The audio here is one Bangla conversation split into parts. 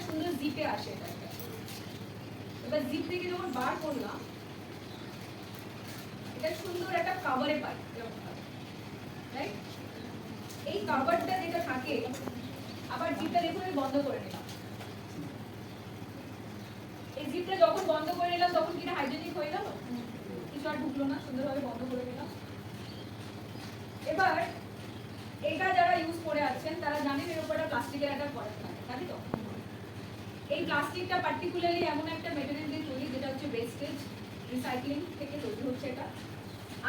সুন্দর জিপে আসে এটা। এবার জিপ থেকে যখন বার করলাম এটা সুন্দর একটা কভারে পাই, রাইট? এই কভারটা যেটা থাকে, আবার জিপটা দেখুন আমি বন্ধ করে নিলাম। এই জিপটা যখন বন্ধ করে নিলাম তখন কি হাইজেনিক হয়ে গেল? কিছু আর ঢুকলো না, সুন্দরভাবে বন্ধ করে নিলাম। এবার এটা যারা ইউজ করে আছেন তারা জানেন এর উপরে প্লাস্টিকের একটা পরত থাকে, তাই তো? এই প্লাস্টিকটা পার্টিকুলারলি এমন একটা মেটেরিয়াল দিয়ে তৈরি যেটা হচ্ছে ওয়েস্টেজ রিসাইক্লিং থেকে তৈরি হচ্ছে এটা।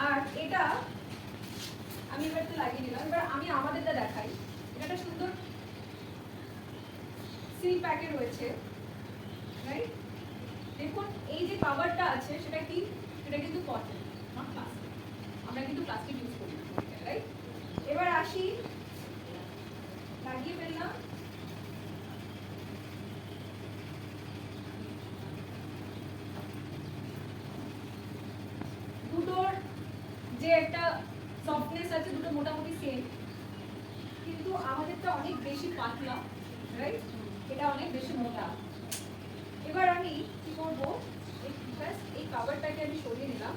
আর এটা আমি এবার তো লাগিয়ে দিলাম। এবার আমি আমাদেরটা দেখাই। এটা একটা সুন্দর সিল প্যাকে রয়েছে, রাইট? দেখুন এই যে কভারটা আছে সেটা কি? সেটা কিন্তু কটন, নট প্লাস্টিক। আমরা কিন্তু প্লাস্টিক ইউজ করি না, রাইট? এবার আসি, লাগিয়ে ফেললাম। দুটোর যে একটা সফটনেস আছে দুটো মোটামুটি সেম, কিন্তু আমাদেরটা অনেক বেশি পাতলা, রাইট? এটা অনেক বেশি মোটা। এবার আমি কি করবো, এই কভারটাকে আমি সরিয়ে নিলাম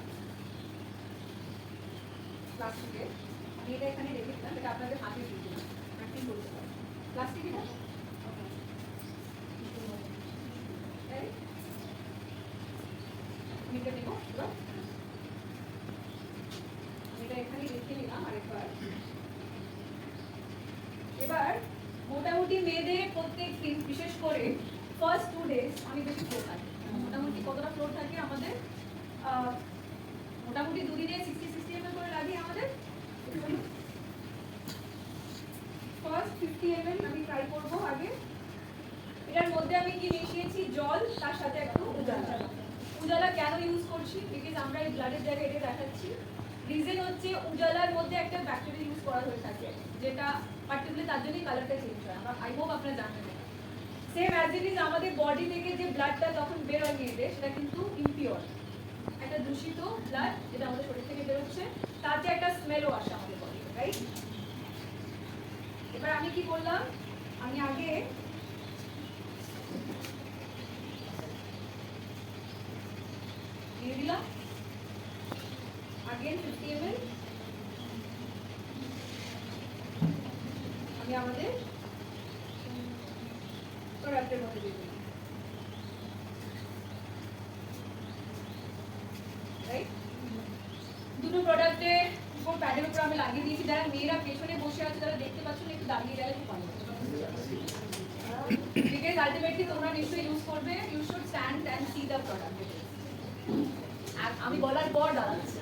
প্লাস্টিকের। আমি এটা এখানে রেখে দিলাম, এটা আপনাদের হাতে দিয়ে দিলাম, ম্যাটিং করতে পারবো প্লাস্টিক। এটা আমি এটা নেব, এটা এখানে রেখে নিলাম আরেকবার। এবার মোটামুটি মেয়েদের প্রত্যেক দিন, বিশেষ করে ফার্স্ট 2 ডেজ আমি বেশি ফ্লোর থাকি। মোটামুটি কতটা ফ্লোর থাকে আমাদের? মোটামুটি দুদিনে 60 ml করে লাগে আমাদের। ফার্স্ট 50 ml আমি ট্রাই করবো আগে। এটার মধ্যে আমি কি মিশিয়েছি? জল, তার সাথে একটু উজালা। উজালা কেন ইউজ করছি? বিকজ আমরা এই ব্লাডের জায়গায় এটা দেখাচ্ছি। রিজন হচ্ছে উজালার মধ্যে একটা ব্যাকটেরিয়া ইউজ করা হয়ে থাকে যেটা পার্টিকুলারলি তার জন্যই কালারটা চেঞ্জ হয়। আই হোপ আপনারা জানেন। সেম অ্যাজ ইট ইজ আমাদের বডি থেকে যে ব্লাডটা যখন বের হয় মেয়েদের সেটা কিন্তু ইমপিওর, একটা দূষিত ব্লাড যেটা আমাদের শরীর থেকে বেরোচ্ছে, তাতে একটা স্মেলও আসে আমাদের বডি, রাইট? এবার আমি কি করলাম, আমি আগে দিয়ে দিলাম again 50 ml। আমি আমাদের প্রোডাক্টের মধ্যে দিয়ে দিলাম, রাইট? দুটো প্রোডাক্টে উপর প্যাডের উপর আমি লাগিয়ে দিয়েছি। যারা মেয়েরা পেছনে বসে আছে তারা দেখতে পাচ্ছেন, একটু দাঁড়িয়ে গেলে খুব ভালো। বিকজ আলটিমেটলি তোমরা নিশ্চয়ই ইউজ করবে, you should stand and see the product. আমি বলার পর দাঁড়াচ্ছি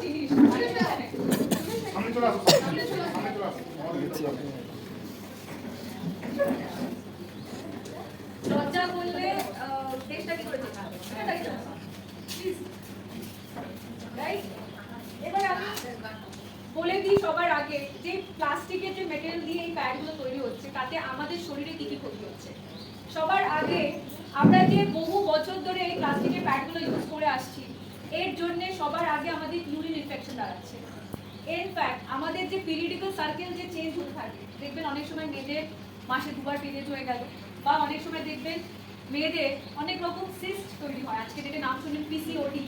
জিনিস লজ্জা করলে টেস্টটা কি করে দেখাবে, রাইট? এবার আমি বলে দিই সবার আগে যে প্লাস্টিকের যে মেটেরিয়াল দিয়ে এই প্যাডগুলো তৈরি হচ্ছে তাতে আমাদের শরীরে কি কি ক্ষতি হচ্ছে। সবার আগে আমরা যে বহু বছর ধরে এই প্লাস্টিকের প্যাডগুলো ইউজ করে আসছি, এর জন্য সবার আগে আমাদের ইউরিন ইনফেকশন দাঁড়াচ্ছে। ইনফ্যাক্ট আমাদের যে পিরিয়ডিক্যাল সার্কেল যে চেঞ্জ হতে থাকে, দেখবেন অনেক সময় মেয়েদের মাসে 2বার পিরিয়ড হয়ে গেল, বা অনেক সময় দেখবেন মেয়েদের অনেক রকম সিস্ট তৈরি হয়। আজকে যেটা নাম শুনলেন পিসিওডি,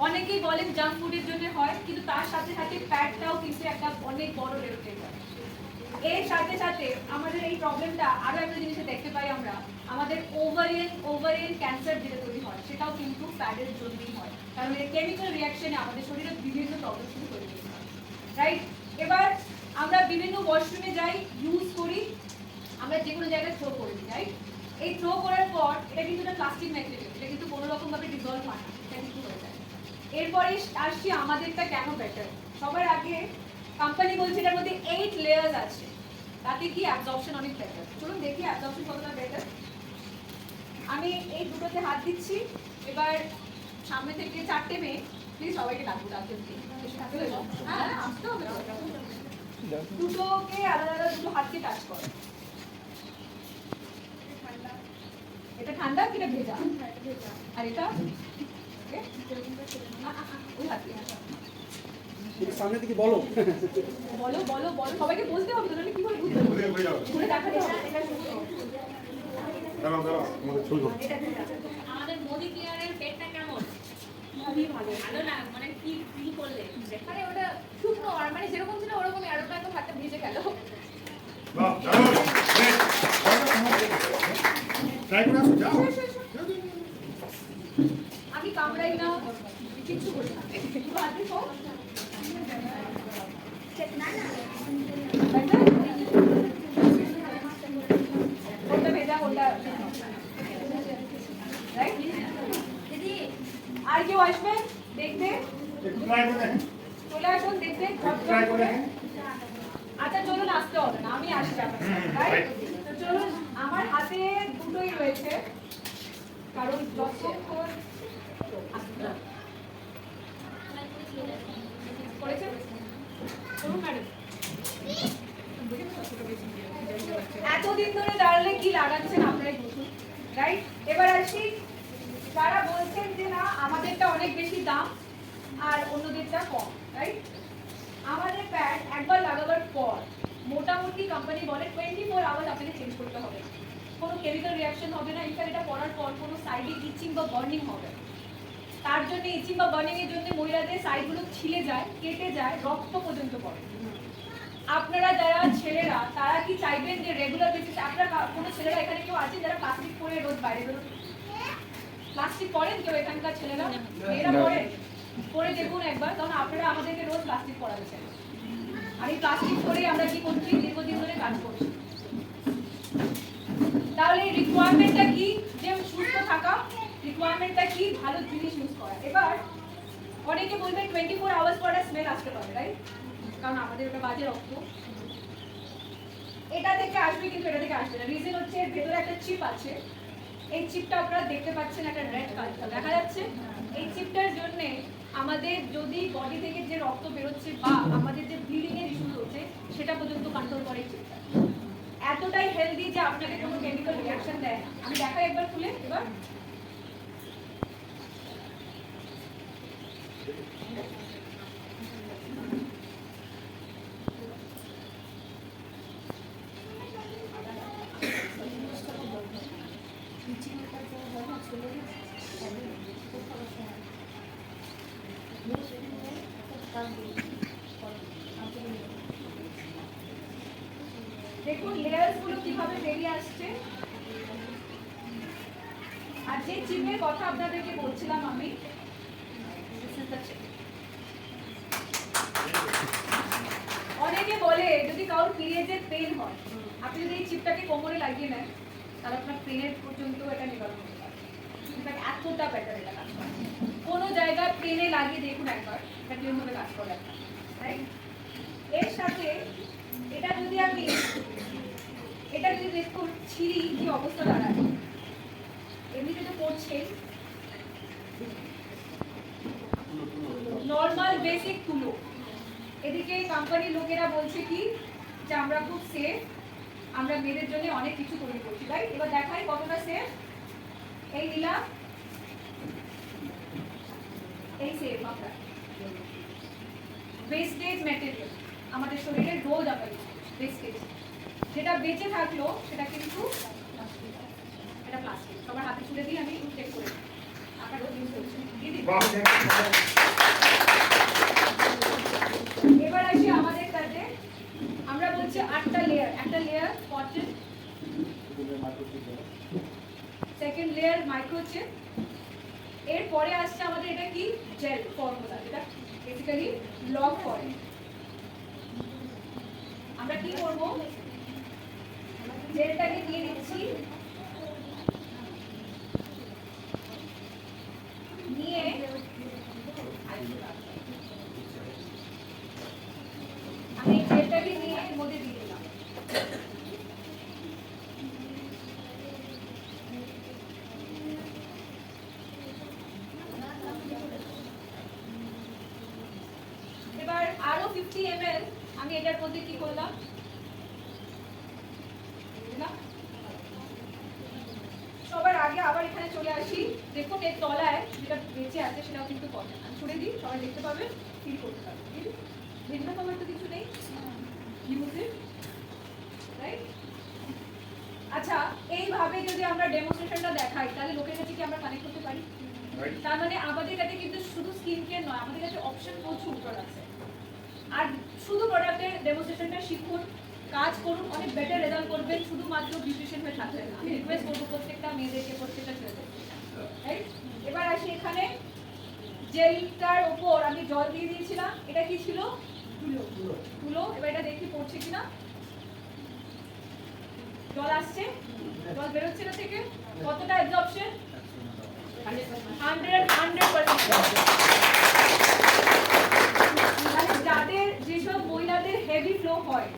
অনেকেই বলেন জাঙ্ক ফুডের জন্য হয়, কিন্তু তার সাথে সাথে প্যাডটাও কিন্তু একটা অনেক বড় রেলটেল হয়। এর সাথে সাথে আমাদের এই প্রবলেমটা আরো একটা জিনিসে দেখতে পাই আমরা, আমাদের ওভারিয়ান ক্যান্সার যেটা তৈরি হয় সেটাও কিন্তু প্যাডের জন্যই হয়, কারণ এর কেমিক্যাল রিয়াকশনে আমাদের শরীরে বিভিন্ন প্রবলেম শুরু করে দিতে হয়, রাইট? এবার আমরা বিভিন্ন ওয়াশরুমে যাই, ইউজ করি, আমরা যে কোনো জায়গায় থ্রো করে দিই, রাইট? এই থ্রো করার পর এটা কিন্তু একটা প্লাস্টিক ম্যাটেরিয়াল, এটা কিন্তু কোনো রকম ভাবে ডিসলভ হয় না, এটা কিন্তু হয়ে যায়। এরপরে আসছি আমাদেরটা কেন বেটার। সবার আগে কোম্পানি বলছে এটার মধ্যে 8 লেয়ার্স আছে, তাতে কি অ্যাবজর্পশন অনেক বেটার। চলুন দেখি অ্যাবজর্পশন কতটা বেটার। আমি এই দুটোতে হাত দিচ্ছি। এবার সামনে থেকে 4টে মেয়ে, প্লিজ সবাইকে ডাকবো, হ্যাঁ আসতে হবে, দুটোকে আলাদা আলাদা দুটো হাতকে টাচ করো। এটা ঠান্ডা কি এটা ভেজা? আর এটা ওই হাত দিয়ে সামনে থেকে বলো বলো বলো বলো, সবাইকে বলতে হবে, তাহলে কি করে বুঝতে হবে? ঘুরে দেখাতে হবে। দাঁড়াও দাঁড়াও, আমাদের ছবি করো। আমাদের মোদি কেয়ারের পেটটা কেমন? খুবই ভালো। ভালো না, মানে কি ফিল করলে? মানে ওটা শুকনো, আর মানে যেরকম ছিল ওরকমই, আর ওটা একদম হাতটা ভিজে গেল। বাহ, দারুণ। ট্রাই করে আসো, যাও। আমি কামড়াই না, কিচ্ছু করি না। হাতে সব ওটা ভেজা, ওটা রাইট। দিদি আর কেউ আসবে দেখতে? একটু ট্রাই করে দেখেন। চলে আসুন দেখতে। ট্রাই করে দেখেন। আচ্ছা চলুন, আসতে হবে না, আমি আসছি আপনার সাথে, রাইট? তো চলুন, আমার হাতে দুটোই রয়েছে, কারণ যতক্ষণ করেছেন চলুন ম্যাডাম। এতদিন ধরে দাঁড়ালে কি লাগাচ্ছেন আপনারাই বুঝুন, রাইট? এবার আসি, যারা বলছেন যে না আমাদেরটা অনেক বেশি দাম আর অন্যদেরটা কম, রাইট? আমাদের প্যাড একবার লাগাবার পর মোটামুটি কোম্পানি বলে 24 আওয়ার্স আপনাকে চেঞ্জ করতে হবে, কোনো কেমিক্যাল রিঅ্যাকশন হবে না। ইনফ্যাক্ট এটা পরার পর কোনো সাইডে ইচিং বা বার্নিং হবে না। তার জন্য ইচিং বা বার্নিং এর জন্য মহিলাদের সাইডগুলো ছিলে যায়, কেটে যায়, রক্ত পর্যন্ত পড়ে। আপনারা যারা ছেলেরা তারা কি চাইবেন যে রেগুলার বেসিসে, আপনারা কোনো ছেলেরা এখানে কেউ আছে যারা প্লাস্টিক পরে রোজ বাইরে বেরোন? প্লাস্টিক পরেন কেউ এখানকার ছেলেরা? মেয়েরা পরেন? পরে দেখুন একবার, কারণ আপনারা আমাদেরকে রোজ প্লাস্টিক পরাচ্ছেন, আর এই প্লাস্টিক পরেই আমরা কি করছি, দীর্ঘদিন ধরে কাজ করছি। তাহলে রিকোয়ারমেন্টটা কি? যে সুস্থ থাকা। রিকোয়ারমেন্টটা কি? ভালো জিনিস ইউজ করা। এবার অনেকে বলবে 24 আওয়ার্স পরে স্মেল আসতে পারে, রাইট? কারণ আমাদের ওটা বাজে রক্ত, এটা থেকে আসবে কিন্তু এটা থেকে আসবে না। রিজন হচ্ছে এর ভেতরে একটা চিপ আছে। এই চিপটা আপনারা দেখতে পাচ্ছেন, একটা রেড কালার দেখা যাচ্ছে। এই চিপটার জন্য আমাদের যদি বডি থেকে যে রক্ত বেরোচ্ছে বা আমাদের যে ব্লিডিং এর ইস্যু হচ্ছে সেটা পর্যন্ত কন্ট্রোল করে এই চিপটা। এতটাই হেলদি যে আপনাকে কোনো কেমিক্যাল রিঅ্যাকশন দেয় না। আমি দেখাই একবার খুলে। এবার দেখুন লেয়ার্স গুলো কিভাবে বেরিয়ে আসছে। আর যে চিপের কথা আপনাদেরকে বলছিলাম আমি, অনেকে বলে যদি কারোর পিরিয়ডের পেন হয়, আপনি যদি এই চিপটাকে কোমরে লাগিয়ে নেন তাহলে আপনার পেনের পর্যন্ত এটা নিবারণ করতে পারে। এতটা বেটার এটা কাজ করে। কোনো জায়গায় পেনে লাগিয়ে দেখুন একবার, এটা কিভাবে কাজ করে আপনার, রাইট? এর সাথে এটা যদি আমি দেখুন ছিঁড়ি কি অবস্থা দাঁড়ায়। এমনিতে তো পড়ছে নর্মাল বেসিক তুলো, এদিকে কোম্পানির লোকেরা বলছে কি যে আমরা খুব সেফ, আমরা মেয়েদের জন্য অনেক কিছু তৈরি করছি, রাইট? এবার দেখাই কতটা সেফ। এই নিলাম, এই সেফ আমরা ওয়েস্টেজ ম্যাটেরিয়াল, আমাদের শরীরে রোজ আমরা ওয়েস্টেজ যেটা বেঁচে থাকলো সেটা কিন্তু এটা প্লাস্টিক। সবার হাতে তুলে দিয়ে আমি চেক করে আপনার রোজ ইউজ করছি। এবার আসি আমাদের কাছে, আমরা বলছি 8টা লেয়ার। একটা layer cotton, second layer microchip, এরপরে আসছে আমাদের এটা কি জেল ফর্মুলা, যেটা বেসিক্যালি লক করে। আমরা কি করব, জেলটাকে দিয়ে দিচ্ছি, নিয়ে আমি জেলটাকে নিয়ে এর মধ্যে দিয়ে দিলাম। এবার আরো 50 ml আমি এটার মধ্যে কি করলাম, সবার আগে আবার এখানে চলে আসি। দেখুন এর তলায় যেটা বেঁচে আছে সেটাও কিন্তু কটন। আমি ছুড়ে দিই, সবাই দেখতে পাবে, ফিল করতে পারবে। ভিন্ন খবর তো কিছু নেই, ইউজ ইট, রাইট? আচ্ছা, এইভাবে যদি আমরা ডেমনস্ট্রেশনটা দেখাই তাহলে লোকের কাছে কি আমরা কানেক্ট করতে পারি? Right. তার মানে আমাদের কাছে কিন্তু শুধু স্কিন কেয়ার নয়, আমাদের কাছে অপশন প্রচুর আছে। আর শুধু প্রোডাক্টের ডেমনস্ট্রেশনটা শিখুন, কাজ করুন, অনেক বেটার রেজাল্ট করবেন শুধুমাত্র বিউটিশিয়ান হয়ে থাকলে না। আমি রিকোয়েস্ট করবো প্রত্যেকটা মেয়েদেরকে, প্রত্যেকটা ছেলেদেরকে, রাইট? এবার আসি এখানে জেলটার উপর আমি জল দিয়ে দিয়েছিলাম, এটা কি ছিল? তুলো। এবার এটা দেখি পড়ছে কিনা। জল আসছে, জল বেরোচ্ছে না থেকে। কতটা অ্যাবজর্পশন? 100%। মানে যাদের, যেসব মহিলাদের হেভি ফ্লো হয়